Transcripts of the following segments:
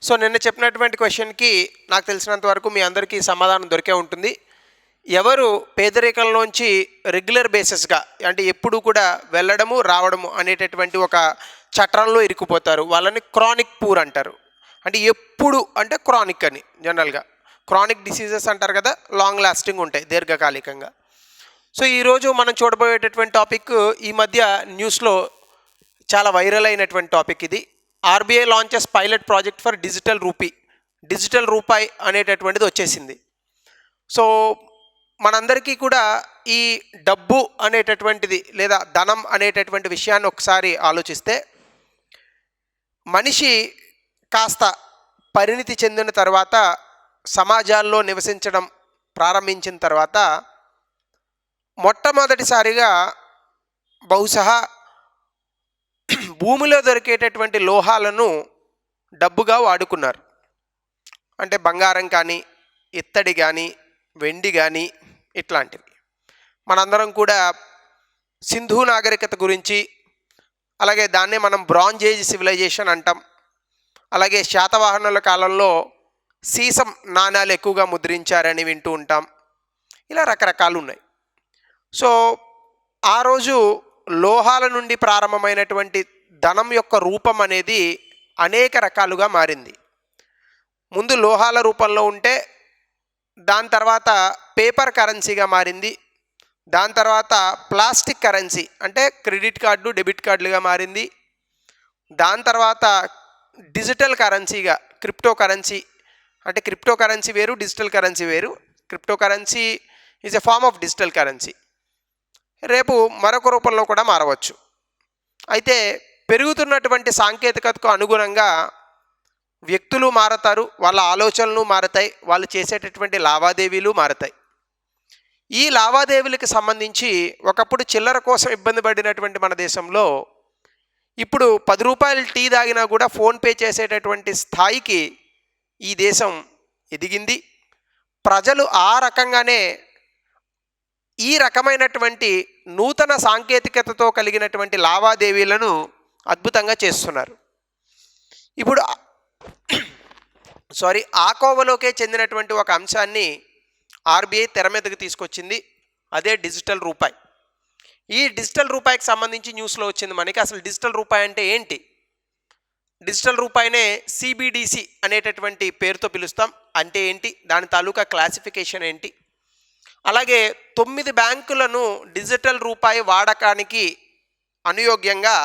So నిన్న చెప్పినటువంటి క్వశ్చన్కి నాకు తెలిసినంత వరకు మీ అందరికీ సమాధానం దొరికే ఉంటుంది. ఎవరు పేదరికంలోంచి రెగ్యులర్ బేసిస్గా అంటే ఎప్పుడు కూడా వెళ్ళడము రావడము అనేటటువంటి ఒక చట్రంలో ఇరుక్కుపోతారు, వాళ్ళని క్రానిక్ పూర్ అంటారు. అంటే ఎప్పుడు అంటే క్రానిక్ అని జనరల్గా క్రానిక్ డిసీజెస్ అంటారు కదా, లాంగ్ లాస్టింగ్ ఉంటాయి దీర్ఘకాలికంగా. సో ఈరోజు మనం చూడబోయేటటువంటి టాపిక్ ఈ మధ్య న్యూస్లో చాలా వైరల్ అయినటువంటి టాపిక్ ఇది. RBI launches pilot project for digital రూపాయి అనేటటువంటిది వచ్చేసింది. సో మనందరికీ కూడా ఈ డబ్బు అనేటటువంటిది లేదా ధనం అనేటటువంటి విషయాన్ని ఒకసారి ఆలోచిస్తే, మనిషి కాస్త పరిణితి చెందిన తర్వాత, సమాజాల్లో నివసించడం ప్రారంభించిన తర్వాత మొట్టమొదటిసారిగా బహుశా భూమిలో దొరికేటటువంటి లోహాలను డబ్బుగా వాడుకున్నారు. అంటే బంగారం కానీ, ఇత్తడి కానీ, వెండి కానీ ఇట్లాంటివి. మనందరం కూడా సింధు నాగరికత గురించి, అలాగే దాన్నే మనం బ్రాంజ్ ఏజ్ సివిలైజేషన్ అంటాం. అలాగే శాతవాహనుల కాలంలో సీసం నాణాలు ఎక్కువగా ముద్రించారని వింటూ ఉంటాం. ఇలా రకరకాలు ఉన్నాయి. సో ఆ రోజు లోహాల నుండి ప్రారంభమైనటువంటి ధనం యొక్క రూపం అనేది అనేక రకాలుగా మారింది. ముందు లోహాల రూపంలో ఉంటే దాని తర్వాత పేపర్ కరెన్సీగా మారింది. దాని తర్వాత ప్లాస్టిక్ కరెన్సీ అంటే క్రెడిట్ కార్డు, డెబిట్ కార్డులుగా మారింది. దాని తర్వాత డిజిటల్ కరెన్సీగా క్రిప్టో కరెన్సీ, అంటే క్రిప్టో కరెన్సీ వేరు, డిజిటల్ కరెన్సీ వేరు. Crypto currency is a form of digital currency. రేపు మరొక రూపంలో కూడా మారవచ్చు. అయితే పెరుగుతున్నటువంటి సాంకేతికతకు అనుగుణంగా వ్యక్తులు మారతారు, వాళ్ళ ఆలోచనలు మారతాయి, వాళ్ళు చేసేటటువంటి లావాదేవీలు మారతాయి. ఈ లావాదేవీలకు సంబంధించి ఒకప్పుడు చిల్లర కోసం ఇబ్బంది పడినటువంటి మన దేశంలో ఇప్పుడు 10 రూపాయలు టీ తాగినా కూడా ఫోన్పే చేసేటటువంటి స్థాయికి ఈ దేశం ఎదిగింది. ప్రజలు ఆ రకంగానే ఈ రకమైనటువంటి నూతన సాంకేతికతతో కలిగినటువంటి లావాదేవీలను అద్భుతంగా చేస్తున్నారు. ఇప్పుడు ఆ కోవలోకే చెందినటువంటి ఒక అంశాన్ని ఆర్బీఐ తెర మీదకి తీసుకొచ్చింది. అదే డిజిటల్ రూపాయి. ఈ డిజిటల్ రూపాయికి సంబంధించి న్యూస్లో వచ్చింది మనకి. అసలు డిజిటల్ రూపాయి అంటే ఏంటి? డిజిటల్ రూపాయినే సిబిడిసి అనేటటువంటి పేరుతో పిలుస్తాం. అంటే ఏంటి, దాని తాలూకా క్లాసిఫికేషన్ ఏంటి? అలాగే 9 బ్యాంకులను డిజిటల్ రూపాయి వాడకానికి అనుయోగ్యంగా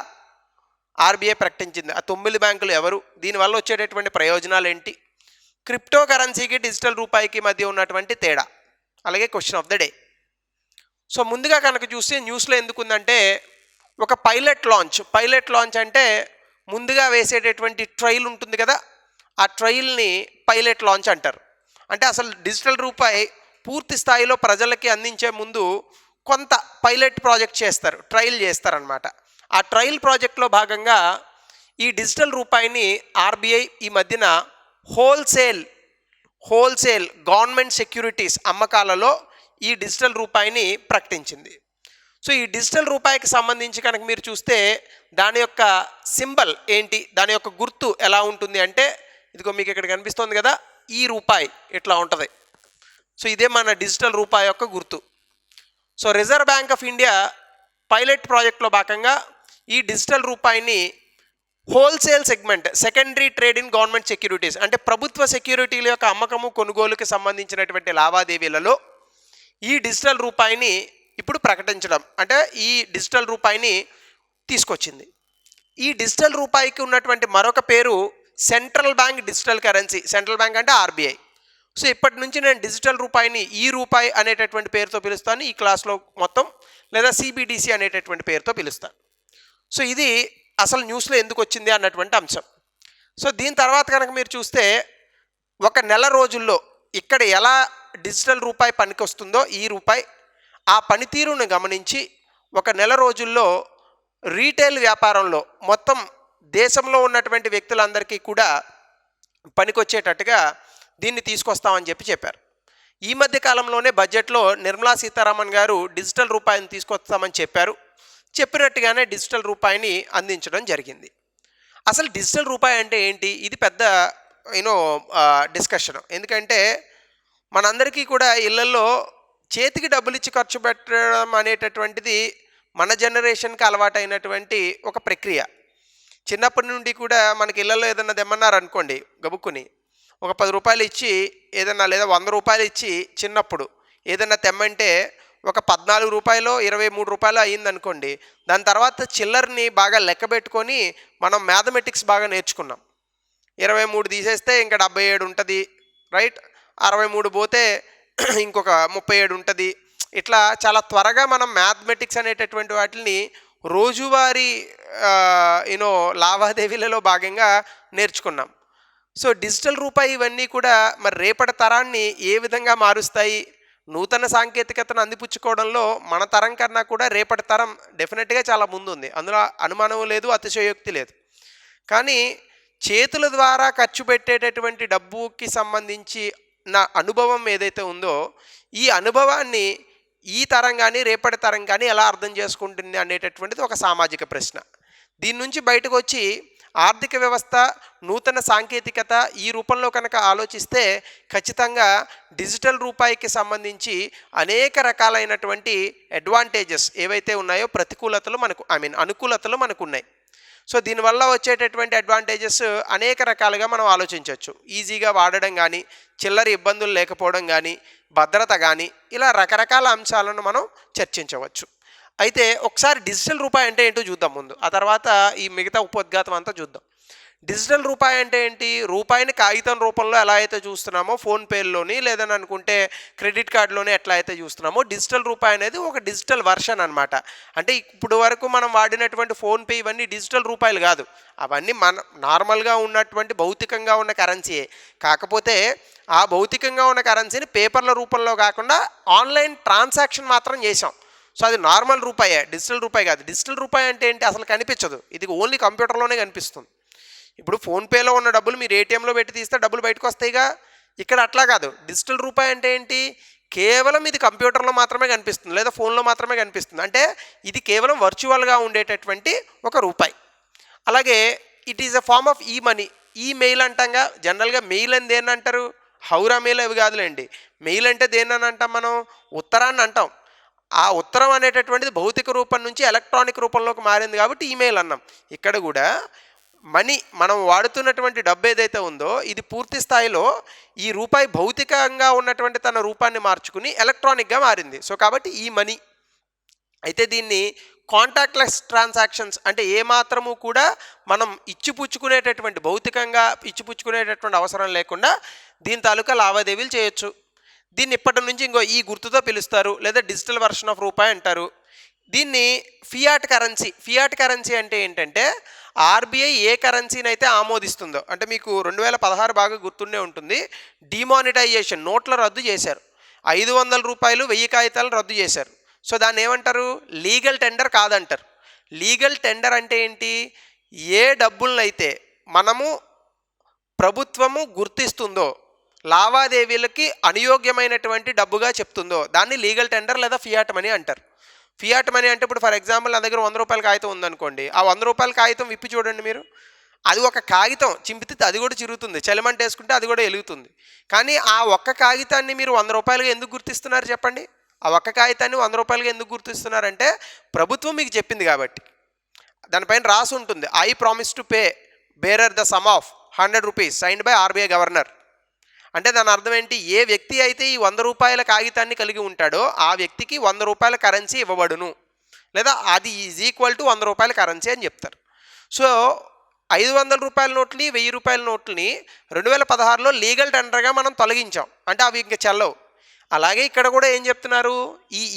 ఆర్బీఐ ప్రకటించింది. ఆ 9 బ్యాంకులు ఎవరు, దీనివల్ల వచ్చేటటువంటి ప్రయోజనాలు ఏంటి, క్రిప్టో కరెన్సీకి డిజిటల్ రూపాయికి మధ్య ఉన్నటువంటి తేడా, అలాగే question of the day. So ముందుగా కనుక చూస్తే న్యూస్లో ఎందుకుందంటే ఒక పైలట్ లాంచ్ అంటే ముందుగా వేసేటటువంటి ట్రయల్ ఉంటుంది కదా, ఆ ట్రయల్ని పైలట్ లాంచ్ అంటారు. అంటే అసలు డిజిటల్ రూపాయి పూర్తి స్థాయిలో ప్రజలకి అందించే ముందు కొంత పైలట్ ప్రాజెక్ట్ చేస్తారు, ట్రయల్ చేస్తారనమాట. ఆ ట్రయల్ ప్రాజెక్ట్లో భాగంగా ఈ డిజిటల్ రూపాయిని ఆర్బీఐ ఈ మధ్యన హోల్సేల్ గవర్నమెంట్ సెక్యూరిటీస్ అమ్మకాలలో ఈ డిజిటల్ రూపాయిని ప్రకటించింది. సో ఈ డిజిటల్ రూపాయికి సంబంధించి కనుక మీరు చూస్తే దాని యొక్క సింబల్ ఏంటి, దాని యొక్క గుర్తు ఎలా ఉంటుంది అంటే, ఇదిగో మీకు ఇక్కడ కనిపిస్తుంది కదా, ఈ రూపాయి ఇట్లా ఉంటుంది. సో ఇదే మన డిజిటల్ రూపాయి యొక్క గుర్తు. So reserve bank of India pilot ప్రాజెక్ట్లో భాగంగా ఈ డిజిటల్ రూపాయిని wholesale segment, secondary trade in government securities, అంటే ప్రభుత్వ సెక్యూరిటీల యొక్క అమ్మకము కొనుగోలుకి సంబంధించినటువంటి లావాదేవీలలో ఈ డిజిటల్ రూపాయిని ఇప్పుడు ప్రకటించడం, అంటే ఈ డిజిటల్ రూపాయిని తీసుకొచ్చింది. ఈ డిజిటల్ రూపాయికి ఉన్నటువంటి మరొక పేరు central bank digital currency. Central bank అంటే ఆర్బీఐ. సో ఇప్పటి నుంచి నేను డిజిటల్ రూపాయిని ఈ రూపాయి అనేటటువంటి పేరుతో పిలుస్తాను ఈ క్లాస్లో మొత్తం, లేదా సిబిడిసి అనేటటువంటి పేరుతో పిలుస్తాను. సో ఇది అసలు న్యూస్లో ఎందుకు వచ్చింది అన్నటువంటి అంశం. సో దీని తర్వాత కనుక మీరు చూస్తే ఒక నెల రోజుల్లో ఇక్కడ ఎలా డిజిటల్ రూపాయి పనికొస్తుందో ఈ రూపాయి, ఆ పనితీరును గమనించి ఒక నెల రోజుల్లో రీటైల్ వ్యాపారంలో మొత్తం దేశంలో ఉన్నటువంటి వ్యక్తులందరికీ కూడా పనికొచ్చేటట్టుగా దీన్ని తీసుకొస్తామని చెప్పారు. ఈ మధ్య కాలంలోనే బడ్జెట్లో నిర్మలా సీతారామన్ గారు డిజిటల్ రూపాయిని తీసుకొస్తామని చెప్పినట్టుగానే డిజిటల్ రూపాయిని అందించడం జరిగింది. అసలు డిజిటల్ రూపాయి అంటే ఏంటి? ఇది పెద్ద యూనో డిస్కషన్. ఎందుకంటే మనందరికీ కూడా ఇళ్లల్లో చేతికి డబ్బులు ఇచ్చి ఖర్చు పెట్టడం అనేటటువంటిది మన జనరేషన్కి అలవాటైనటువంటి ఒక ప్రక్రియ. చిన్నప్పటి నుండి కూడా మనకి ఇళ్లలో ఏదన్నా తెమ్మన్నారనుకోండి గబుక్కుని, ఒక 10 రూపాయలు ఇచ్చి ఏదన్నా, లేదా 100 రూపాయలు ఇచ్చి చిన్నప్పుడు ఏదన్నా తెమ్మంటే ఒక 14 రూపాయలో 23 రూపాయలు అయ్యిందనుకోండి, దాని తర్వాత చిల్లర్ని బాగా లెక్క పెట్టుకొని మనం మ్యాథమెటిక్స్ బాగా నేర్చుకున్నాం. 23 తీసేస్తే ఇంకా 77 ఉంటుంది, రైట్? 63 పోతే ఇంకొక 37 ఉంటుంది. ఇట్లా చాలా త్వరగా మనం మ్యాథమెటిక్స్ అనేటటువంటి వాటిని రోజువారీ లావాదేవీలలో భాగంగా నేర్చుకున్నాం. సో డిజిటల్ రూపాయి ఇవన్నీ కూడా మరి రేపటి తరాన్ని ఏ విధంగా మారుస్తాయి? నూతన సాంకేతికతను అందిపుచ్చుకోవడంలో మన తరం కన్నా కూడా రేపటి తరం డెఫినెట్గా చాలా ముందుంది, అందులో అనుమానం లేదు, అతిశయోక్తి లేదు. కానీ చేతుల ద్వారా ఖర్చు పెట్టేటటువంటి డబ్బుకి సంబంధించి నా అనుభవం ఏదైతే ఉందో, ఈ అనుభవాన్ని ఈ తరం కానీ రేపటి తరం కానీ ఎలా అర్థం చేసుకుంటుంది అనేటటువంటిది ఒక సామాజిక ప్రశ్న. దీని నుంచి బయటకు వచ్చి ఆర్థిక వ్యవస్థ, నూతన సాంకేతికత ఈ రూపంలో కనుక ఆలోచిస్తే ఖచ్చితంగా డిజిటల్ రూపాయికి సంబంధించి అనేక రకాలైనటువంటి అడ్వాంటేజెస్ ఏవైతే ఉన్నాయో, ప్రతికూలతలు మనకు అనుకూలతలు మనకు ఉన్నాయి. సో దీనివల్ల వచ్చేటటువంటి అడ్వాంటేజెస్ అనేక రకాలుగా మనం ఆలోచించవచ్చు. ఈజీగా వాడడం కానీ, చిల్లర ఇబ్బందులు లేకపోవడం కానీ, భద్రత కానీ, ఇలా రకరకాల అంశాలను మనం చర్చించవచ్చు. అయితే ఒకసారి డిజిటల్ రూపాయి అంటే ఏంటో చూద్దాం ముందు, ఆ తర్వాత ఈ మిగతా ఉపోద్ఘాతం అంతా చూద్దాం. డిజిటల్ రూపాయి అంటే ఏంటి? రూపాయిని కాగితం రూపంలో ఎలా అయితే చూస్తున్నామో, ఫోన్పేలోని లేదని అనుకుంటే క్రెడిట్ కార్డులోనే ఎట్లా అయితే చూస్తున్నామో, డిజిటల్ రూపాయి అనేది ఒక డిజిటల్ వర్షన్ అనమాట. అంటే ఇప్పుడు వరకు మనం వాడినటువంటి ఫోన్పే ఇవన్నీ డిజిటల్ రూపాయలు కాదు, అవన్నీ మన నార్మల్గా ఉన్నటువంటి భౌతికంగా ఉన్న కరెన్సీయే. కాకపోతే ఆ భౌతికంగా ఉన్న కరెన్సీని పేపర్ల రూపంలో కాకుండా ఆన్లైన్ ట్రాన్సాక్షన్ మాత్రం చేసాం. సో అది నార్మల్ రూపాయే, డిజిటల్ రూపాయి కాదు. డిజిటల్ రూపాయి అంటే ఏంటి? అసలు కనిపించదు, ఇది ఓన్లీ కంప్యూటర్లోనే కనిపిస్తుంది. ఇప్పుడు ఫోన్పేలో ఉన్న డబ్బులు మీరు ఏటీఎంలో పెట్టి తీస్తే డబ్బులు బయటకు వస్తాయిగా, ఇక్కడ అట్లా కాదు. డిజిటల్ రూపాయి అంటే ఏంటి? కేవలం ఇది కంప్యూటర్లో మాత్రమే కనిపిస్తుంది, లేదా ఫోన్లో మాత్రమే కనిపిస్తుంది. అంటే ఇది కేవలం వర్చువల్గా ఉండేటటువంటి ఒక రూపాయి. అలాగే it is a form of e money. E mail అంటాంగా, జనరల్గా మెయిల్ అని దేన్ని అంటారు? హౌరా మెయిల్ అవి కాదులేండి. మెయిల్ అంటే దేన్ని అంటాం మనం? ఉత్తరాన్ని అంటాం. ఆ ఉత్తరం అనేటటువంటిది భౌతిక రూపం నుంచి ఎలక్ట్రానిక్ రూపంలోకి మారింది కాబట్టి ఈమెయిల్ అన్నాం. ఇక్కడ కూడా మనీ, మనం వాడుతున్నటువంటి డబ్బు ఏదైతే ఉందో ఇది పూర్తి స్థాయిలో ఈ రూపాయి భౌతికంగా ఉన్నటువంటి తన రూపాన్ని మార్చుకుని ఎలక్ట్రానిక్గా మారింది. సో కాబట్టి ఈ మనీ. అయితే దీన్ని కాంటాక్ట్లెస్ ట్రాన్సాక్షన్స్ అంటే ఏమాత్రము కూడా మనం ఇచ్చిపుచ్చుకునేటటువంటి, భౌతికంగా ఇచ్చిపుచ్చుకునేటటువంటి అవసరం లేకుండా దీని తాలూకా లావాదేవీలు చేయొచ్చు. దీన్ని ఇప్పటి నుంచి ఇంకో ఈ గుర్తుతో పిలుస్తారు, లేదా డిజిటల్ వర్షన్ ఆఫ్ రూపాయి అంటారు. దీన్ని ఫియాట్ కరెన్సీ. ఫియాట్ కరెన్సీ అంటే ఏంటంటే ఆర్బీఐ ఏ కరెన్సీని అయితే ఆమోదిస్తుందో, అంటే మీకు 2016 బాగా గుర్తుండే ఉంటుంది, డిమానిటైజేషన్, నోట్ల రద్దు చేశారు. 500 రూపాయలు 1000 కాగితాలను రద్దు చేశారు. సో దాన్ని ఏమంటారు? లీగల్ టెండర్ కాదంటారు. లీగల్ టెండర్ అంటే ఏంటి? ఏ డబ్బులనైతే మనము ప్రభుత్వము గుర్తిస్తుందో, లావాదేవీలకి అనుయోగ్యమైనటువంటి డబ్బుగా చెప్తుందో దాన్ని లీగల్ టెండర్ లేదా ఫియాట్ మనీ అంటారు. ఫియాట్ మనీ అంటే ఇప్పుడు ఫర్ ఎగ్జాంపుల్ నా దగ్గర 100 రూపాయల కాగితం ఉందనుకోండి, ఆ 100 రూపాయల కాగితం విప్పి చూడండి మీరు, అది ఒక కాగితం, చింపితే అది కూడా చిరుగుతుంది, చలిమంట వేసుకుంటే అది కూడా వెలుగుతుంది. కానీ ఆ ఒక్క కాగితాన్ని మీరు 100 రూపాయలుగా ఎందుకు గుర్తిస్తున్నారు చెప్పండి? ఆ ఒక్క కాగితాన్ని 100 రూపాయలుగా ఎందుకు గుర్తిస్తున్నారంటే ప్రభుత్వం మీకు చెప్పింది కాబట్టి. దానిపైన రాసి ఉంటుంది, I promise to pay bearer the sum of 100 rupees signed by RBI governor. అంటే దాని అర్థం ఏంటి? ఏ వ్యక్తి అయితే ఈ 100 రూపాయల కాగితాన్ని కలిగి ఉంటాడో ఆ వ్యక్తికి 100 రూపాయల కరెన్సీ ఇవ్వబడును, లేదా అది ఈజ్ ఈక్వల్ టు 100 రూపాయల కరెన్సీ అని చెప్తారు. సో 500 రూపాయల నోట్లని 1000 రూపాయల నోట్లని 2016లో లీగల్ టెండర్గా మనం తొలగించాం, అంటే అవి ఇంకా చెల్లవు. అలాగే ఇక్కడ కూడా ఏం చెప్తున్నారు?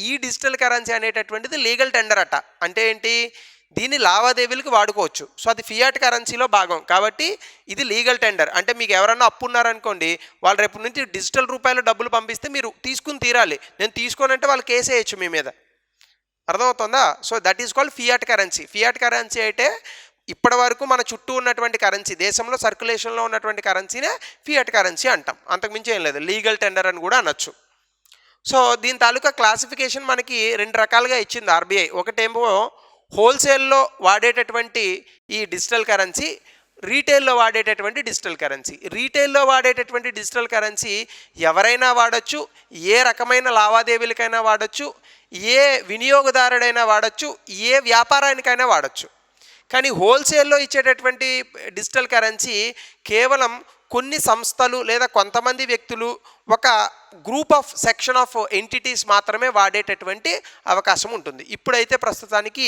ఈ డిజిటల్ కరెన్సీ అనేటటువంటిది లీగల్ టెండర్ అట. అంటే ఏంటి? దీన్ని లావాదేవీలకు వాడుకోవచ్చు. సో అది ఫియాట్ కరెన్సీలో భాగం కాబట్టి ఇది లీగల్ టెండర్. అంటే మీకు ఎవరన్నా అప్పు ఉన్నారనుకోండి, వాళ్ళు రేపు నుంచి డిజిటల్ రూపాయలు డబ్బులు పంపిస్తే మీరు తీసుకుని తీరాలి. నేను తీసుకోనంటే వాళ్ళు కేసు వేయచ్చు మీ మీద. అర్థమవుతుందా? So that is called Fiat currency. Fiat currency అయితే ఇప్పటి వరకు మన చుట్టూ ఉన్నటువంటి కరెన్సీ, దేశంలో సర్క్యులేషన్లో ఉన్నటువంటి కరెన్సీనే ఫియాట్ కరెన్సీ అంటాం. అంతకుమించి ఏం లేదు, లీగల్ టెండర్ అని కూడా అనొచ్చు. సో దీని తాలూకా క్లాసిఫికేషన్ మనకి 2 రకాలుగా ఇచ్చింది ఆర్బీఐ. ఒకటేమో హోల్సేల్లో వాడేటటువంటి ఈ డిజిటల్ కరెన్సీ, రీటైల్లో వాడేటటువంటి డిజిటల్ కరెన్సీ. రీటైల్లో వాడేటటువంటి డిజిటల్ కరెన్సీ ఎవరైనా వాడచ్చు, ఏ రకమైన లావాదేవీలకైనా వాడచ్చు, ఏ వినియోగదారుడైనా వాడచ్చు, ఏ వ్యాపారానికైనా వాడచ్చు. కానీ హోల్సేల్లో ఇచ్చేటటువంటి డిజిటల్ కరెన్సీ కేవలం కొన్ని సంస్థలు లేదా కొంతమంది వ్యక్తులు, ఒక group of section of entities మాత్రమే వాడేటటువంటి అవకాశం ఉంటుంది. ఇప్పుడైతే ప్రస్తుతానికి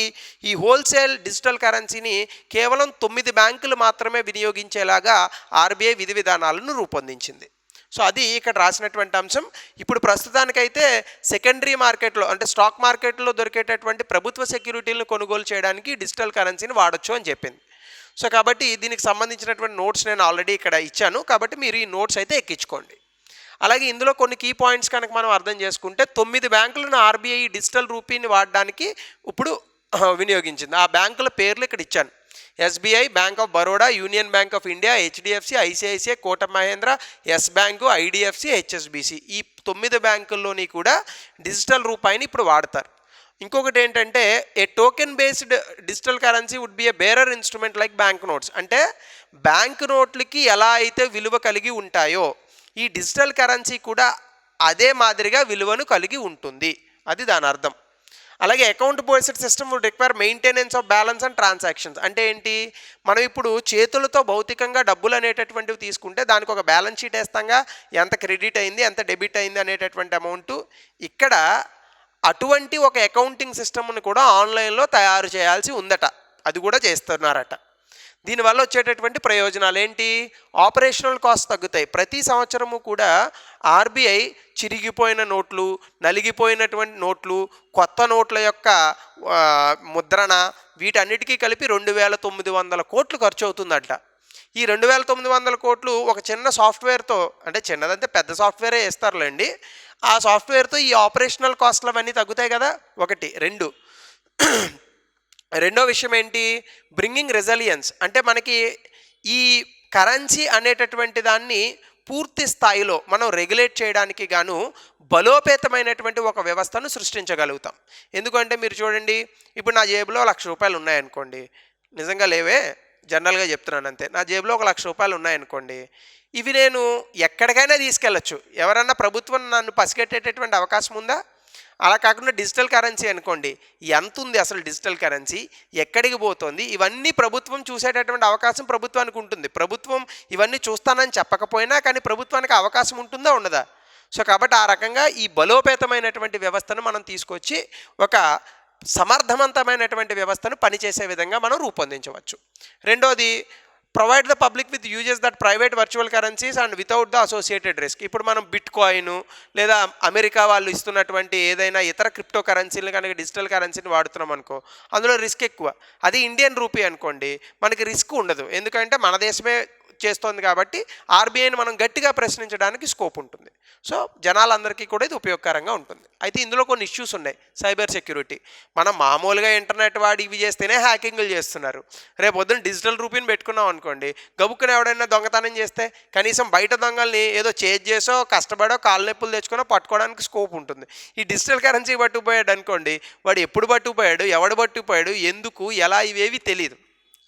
ఈ హోల్సేల్ డిజిటల్ కరెన్సీని కేవలం 9 బ్యాంకులు మాత్రమే వినియోగించేలాగా ఆర్బీఐ విధి విధానాలను రూపొందించింది. సో అది ఇక్కడ రాసినటువంటి అంశం. ఇప్పుడు ప్రస్తుతానికైతే సెకండరీ మార్కెట్లో అంటే స్టాక్ మార్కెట్లో దొరికేటటువంటి ప్రభుత్వ సెక్యూరిటీలను కొనుగోలు చేయడానికి డిజిటల్ కరెన్సీని వాడచ్చు అని చెప్పింది. సో కాబట్టి దీనికి సంబంధించినటువంటి నోట్స్ నేను ఆల్రెడీ ఇక్కడ ఇచ్చాను, కాబట్టి మీరు ఈ నోట్స్ అయితే ఎక్కించుకోండి. అలాగే ఇందులో కొన్ని కీ పాయింట్స్ కనుక మనం అర్థం చేసుకుంటే 9 బ్యాంకులను ఆర్బీఐ డిజిటల్ రూపీని వాడడానికి ఇప్పుడు వినియోగించింది. ఆ బ్యాంకుల పేర్లు ఇక్కడ ఇచ్చాను. SBI, bank of Baroda, union bank of India, HDFC, ICICI, Kotak Mahindra, yes bank, IDFC, HSBC. ఈ 9 బ్యాంకుల్లోని కూడా డిజిటల్ రూపాయిని ఇప్పుడు వాడతారు. ఇంకొకటి ఏంటంటే a token based digital currency would be a bearer instrument like bank notes. అంటే బ్యాంక్ నోట్లకి ఎలా అయితే విలువ కలిగి ఉంటాయో ఈ డిజిటల్ కరెన్సీ కూడా అదే మాదిరిగా విలువను కలిగి ఉంటుంది, అది దాని అర్థం. అలాగే account based system would require maintenance of balance and transactions. అంటే ఏంటి, మనం ఇప్పుడు చేతులతో భౌతికంగా డబ్బులు అనేటటువంటివి తీసుకుంటే దానికి ఒక బ్యాలెన్స్ షీట్ వేస్తాంగా, ఎంత క్రెడిట్ అయింది ఎంత డెబిట్ అయింది అనేటటువంటి అమౌంట్. ఇక్కడ అటువంటి ఒక అకౌంటింగ్ సిస్టమ్ని కూడా ఆన్లైన్లో తయారు చేయాల్సి ఉందట, అది కూడా చేస్తున్నారట. దీనివల్ల వచ్చేటటువంటి ప్రయోజనాలు ఏంటి, ఆపరేషనల్ కాస్ట్ తగ్గుతాయి. ప్రతి సంవత్సరము కూడా ఆర్బీఐ చిరిగిపోయిన నోట్లు, నలిగిపోయినటువంటి నోట్లు, కొత్త నోట్ల యొక్క ముద్రణ, వీటన్నిటికీ కలిపి 2900 కోట్లు ఖర్చు అవుతుందట. ఈ 2900 కోట్లు ఒక చిన్న సాఫ్ట్వేర్తో, అంటే చిన్నదంటే పెద్ద సాఫ్ట్వేరే వేస్తారులేండి, ఆ సాఫ్ట్వేర్తో ఈ ఆపరేషనల్ కాస్ట్లు అవన్నీ తగ్గుతాయి కదా, ఒకటి. రెండో విషయం ఏంటి, బ్రింగింగ్ రెసిలియన్స్. అంటే మనకి ఈ కరెన్సీ అనేటటువంటి దాన్ని పూర్తి స్థాయిలో మనం రెగ్యులేట్ చేయడానికి గాను బలోపేతమైనటువంటి ఒక వ్యవస్థను సృష్టించగలుగుతాం. ఎందుకంటే మీరు చూడండి, ఇప్పుడు నా జేబులో 1,00,000 రూపాయలు ఉన్నాయనుకోండి, నిజంగా లేవే, జనరల్గా చెప్తున్నాను అంతే, నా జేబులో 1,00,000 రూపాయలు ఉన్నాయనుకోండి, ఇవి నేను ఎక్కడికైనా తీసుకెళ్ళచ్చు. ఎవరన్నా ప్రభుత్వం నన్ను పసిగట్టేటటువంటి అవకాశం ఉందా? అలా కాకుండా డిజిటల్ కరెన్సీ అనుకోండి, ఎంత ఉంది అసలు డిజిటల్ కరెన్సీ, ఎక్కడికి పోతుంది, ఇవన్నీ ప్రభుత్వం చూసేటటువంటి అవకాశం ప్రభుత్వానికి ఉంటుంది. ప్రభుత్వం ఇవన్నీ చూస్తానని చెప్పకపోయినా కానీ ప్రభుత్వానికి అవకాశం ఉంటుందా ఉండదా? సో కాబట్టి ఆ రకంగా ఈ బలోపేతమైనటువంటి వ్యవస్థను మనం తీసుకొచ్చి ఒక సమర్థవంతమైనటువంటి వ్యవస్థను పనిచేసే విధంగా మనం రూపొందించవచ్చు. రెండోది, provide the public with uses that private virtual currencies and without the associated risk. ఇప్పుడు మనం బిట్ కాయిన్ లేదా అమెరికా వాళ్ళు ఇస్తున్నటువంటి ఏదైనా ఇతర క్రిప్టో కరెన్సీలు కనుక డిజిటల్ కరెన్సీని వాడుతున్నాం అనుకో, అందులో రిస్క్ ఎక్కువ. అది ఇండియన్ రూపీ అనుకోండి, మనకి రిస్క్ ఉండదు, ఎందుకంటే మన దేశమే చేస్తోంది కాబట్టి ఆర్బీఐని మనం గట్టిగా ప్రశ్నించడానికి స్కోప్ ఉంటుంది. సో జనాలందరికీ కూడా ఇది ఉపయోగకరంగా ఉంటుంది. అయితే ఇందులో కొన్ని ఇష్యూస్ ఉన్నాయి. సైబర్ సెక్యూరిటీ, మనం మామూలుగా ఇంటర్నెట్ వాడి ఇవి చేస్తేనే హ్యాకింగ్లు చేస్తున్నారు. రేపు పొద్దున్న డిజిటల్ రూపీని పెట్టుకున్నాం అనుకోండి, గబుక్కుని ఎవడైనా దొంగతనం చేస్తే కనీసం బయట దొంగల్ని ఏదో చేసో కష్టపడో కాళ్ళ నొప్పులు తెచ్చుకునో పట్టుకోవడానికి స్కోప్ ఉంటుంది. ఈ డిజిటల్ కరెన్సీ పట్టుకుపోయాడు అనుకోండి, వాడు ఎప్పుడు పట్టుకుపోయాడు, ఎవడు పట్టుకుపోయాడు, ఎందుకు, ఎలా, ఇవేవి తెలియదు.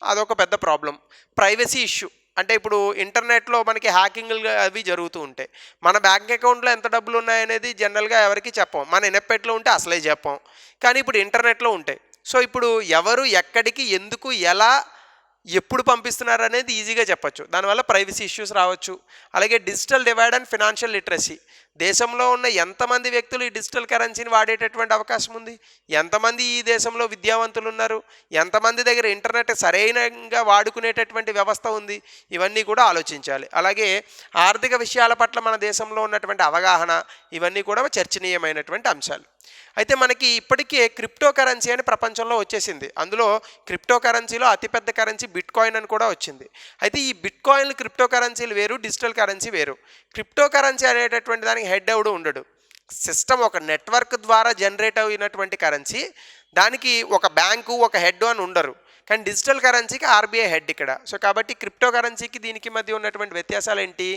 అదొక పెద్ద ప్రాబ్లం. ప్రైవసీ ఇష్యూ, అంటే ఇప్పుడు ఇంటర్నెట్లో మనకి హ్యాకింగ్లు అవి జరుగుతూ ఉంటాయి. మన బ్యాంక్ అకౌంట్లో ఎంత డబ్బులు ఉన్నాయనేది జనరల్గా ఎవరికి చెప్పం, మన ఎనపెట్లో ఉంటే అసలే చెప్పం, కానీ ఇప్పుడు ఇంటర్నెట్లో ఉంటాయి. సో ఇప్పుడు ఎవరు ఎక్కడికి ఎందుకు ఎలా ఎప్పుడు పంపిస్తున్నారు అనేది ఈజీగా చెప్పచ్చు. దానివల్ల ప్రైవసీ ఇష్యూస్ రావచ్చు. అలాగే digital divide and financial literacy, దేశంలో ఉన్న ఎంతమంది వ్యక్తులు ఈ డిజిటల్ కరెన్సీని వాడేటటువంటి అవకాశం ఉంది, ఎంతమంది ఈ దేశంలో విద్యావంతులు ఉన్నారు, ఎంతమంది దగ్గర ఇంటర్నెట్ సరైనగా వాడుకునేటటువంటి వ్యవస్థ ఉంది, ఇవన్నీ కూడా ఆలోచించాలి. అలాగే ఆర్థిక విషయాల పట్ల మన దేశంలో ఉన్నటువంటి అవగాహన, ఇవన్నీ కూడా చర్చనీయమైనటువంటి అంశాలు. అయితే మనకి ఇప్పటికే క్రిప్టో కరెన్సీ అని ప్రపంచంలో వచ్చేసింది. అందులో క్రిప్టో కరెన్సీలో అతిపెద్ద కరెన్సీ బిట్ కాయిన్ అని కూడా వచ్చింది. అయితే ఈ బిట్ కాయిన్లు క్రిప్టో కరెన్సీలు వేరు, డిజిటల్ కరెన్సీ వేరు. క్రిప్టో కరెన్సీ అనేటటువంటి దానికి హెడ్ ఎవడు ఉండడు, సిస్టమ్ ఒక నెట్వర్క్ ద్వారా జనరేట్ అయినటువంటి కరెన్సీ, దానికి ఒక బ్యాంకు ఒక హెడ్ అని ఉండరు. కానీ డిజిటల్ కరెన్సీకి ఆర్బీఐ హెడ్ ఇక్కడ. సో కాబట్టి క్రిప్టో కరెన్సీకి దీనికి మధ్య ఉన్నటువంటి వ్యత్యాసాలు ఏంటి,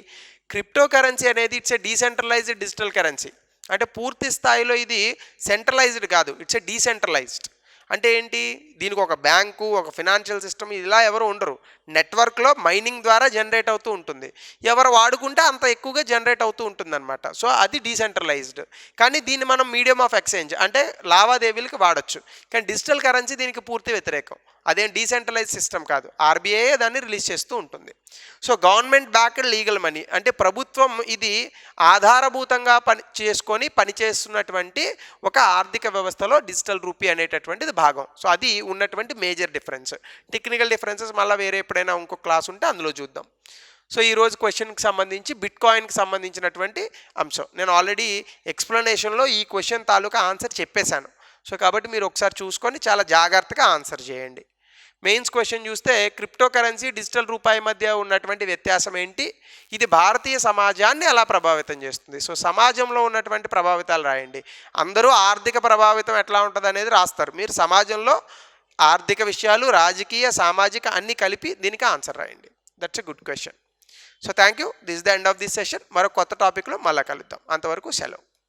క్రిప్టో కరెన్సీ అనేది it's a decentralised digital currency. అంటే పూర్తి స్థాయిలో ఇది సెంట్రలైజ్డ్ కాదు, ఇట్స్ ఏ డీసెంట్రలైజ్డ్. అంటే ఏంటి, దీనికి ఒక బ్యాంకు, ఒక ఫినాన్షియల్ సిస్టమ్ ఇలా ఎవరు ఉండరు. నెట్వర్క్లో మైనింగ్ ద్వారా జనరేట్ అవుతూ ఉంటుంది. ఎవరు వాడుకుంటే అంత ఎక్కువగా జనరేట్ అవుతూ ఉంటుందన్నమాట. సో అది డీసెంట్రలైజ్డ్. కానీ దీన్ని మనం మీడియం ఆఫ్ ఎక్స్చేంజ్ అంటే లావాదేవీలకు వాడచ్చు. కానీ డిజిటల్ కరెన్సీ దీనికి పూర్తి వ్యతిరేకం. అదేం డీసెంట్రలైజ్ సిస్టమ్ కాదు, ఆర్బీఐ దాన్ని రిలీజ్ చేస్తూ ఉంటుంది. So government backed legal money అంటే ప్రభుత్వం ఇది ఆధారభూతంగా పనిచేస్తున్నటువంటి ఒక ఆర్థిక వ్యవస్థలో డిజిటల్ రూపీ అనేటటువంటిది భాగం. సో అది ఉన్నటువంటి మేజర్ డిఫరెన్స్. టెక్నికల్ డిఫరెన్సెస్ మళ్ళీ వేరే ఎప్పుడైనా ఇంకో క్లాస్ ఉంటే అందులో చూద్దాం. సో ఈరోజు క్వశ్చన్కి సంబంధించి బిట్ కాయిన్కి సంబంధించినటువంటి అంశం నేను ఆల్రెడీ ఎక్స్ప్లెనేషన్లో ఈ క్వశ్చన్ తాలూకా ఆన్సర్ చెప్పేశాను. సో కాబట్టి మీరు ఒకసారి చూసుకొని చాలా జాగ్రత్తగా ఆన్సర్ చేయండి. మెయిన్స్ క్వశ్చన్ చూస్తే క్రిప్టో కరెన్సీ డిజిటల్ రూపాయి మధ్య ఉన్నటువంటి వ్యత్యాసం ఏంటి, ఇది భారతీయ సమాజాన్ని ఎలా ప్రభావితం చేస్తుంది. సో సమాజంలో ఉన్నటువంటి ప్రభావితాలు రాయండి. అందరూ ఆర్థిక ప్రభావితం ఎట్లా ఉంటుంది అనేది రాస్తారు, మీరు సమాజంలో ఆర్థిక విషయాలు, రాజకీయ, సామాజిక అన్నీ కలిపి దీనికి ఆన్సర్ రాయండి. That's a good question. So thank you. This the end of this session. మరో కొత్త టాపిక్లో మళ్ళీ కలుద్దాం. అంతవరకు సెలవు.